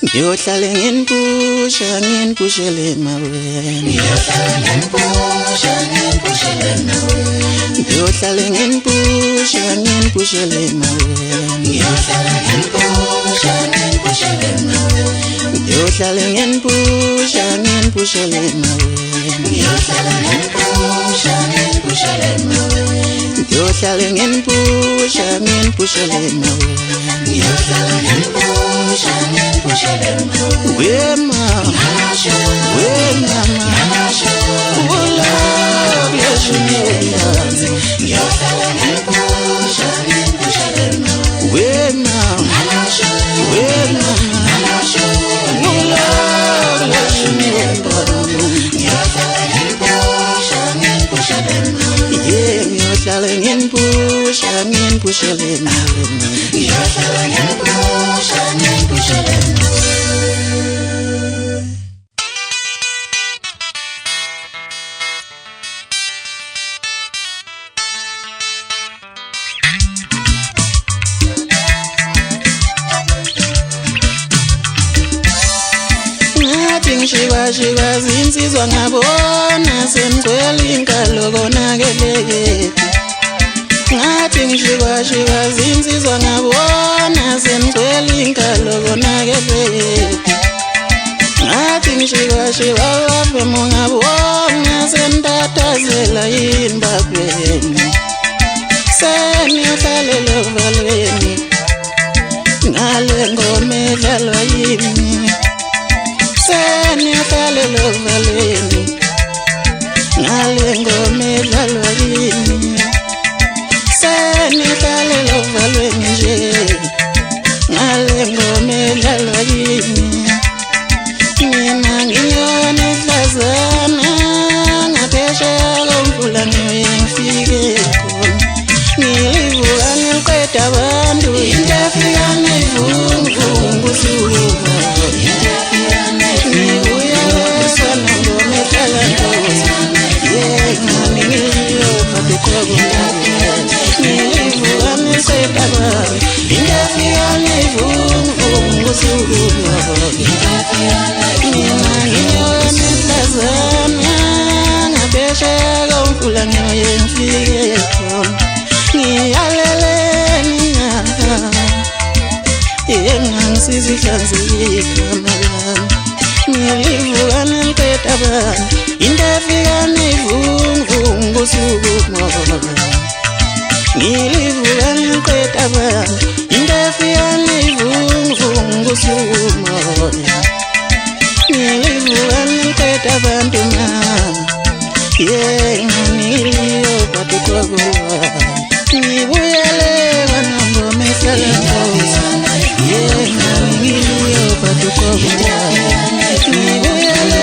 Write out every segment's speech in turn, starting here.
Ngiyohlala ngenpushele maweni. Ngiyohlala ngenpushele maweni. Ngiyohlala ngenpushele maweni. Ngiyohlala ngenpushele maweni. Ngiyohlala ngenpushele maweni. Ngiyohlala ngenpushele maweni. Ngiyohlala ngenpushele maweni. Ngiyohlala ngenpushele maweni. Wema, ula yeshuniya. Ngiyohlala ngenpushele maweni. Wema, ula yeshuniya. Ngiyohlala ngenpushele maweni. Yeah, ngiyohlala ngenpushele maweni. Ngiyohlala ngenpushele maweni. Ngishika zinsizwa ngabona semgcwele inkalo konakele. Ngathi ngishika zinsizwa ngabona semgcwele inkalo konakele. Ngathi ngishika wafemo ngabona sentatazela imbabeni. Seniyohlalela uvalweni ngale ngoma edlalwa yimi. Seniyohlalela uvalweni ngale ngoma edlalwa yimi. Seniyohlalela uvalweni nje ngale ngoma edlalwa yimi. Mina ngiyona idlazana ngaphesheya komfula ngiyoye ngifike khona. Ngilivuka ngiqeda abantu into efika ngivunguvungu usuka. Ngibuya lesana ngoma ehlala ndoza. Yeah, ngani ngiyophatha uqobo. Ngilivuka ngiqeda abantu into efika ngivunguvungu usuka. Mina ngiyona idlazana ngaphesheya komfula ngiyoye ngifike khona. Ngiyaleleni nyaka ngangisiza ihlanzekile amalanga. Ngilivuka ngiqeda abantu into efika ngivunguvungu usuku. Ngilivuka ngiqeda abantu into efika ngivunguvungu usuku. Ngilivuka ngiqeda abantu mama. Yeah, ngiyophatha uqobo. Ngibuyele ngoma ehlala ndoza. Yeah, ngiyophatha uqobo. Ngibuyele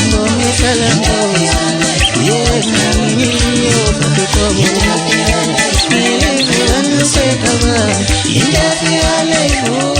ngoma ehlala ndoza. Yeah, ngiyophatha uqobo. Ngilivuka ngiqeda abantu into efika ngivunguvungu.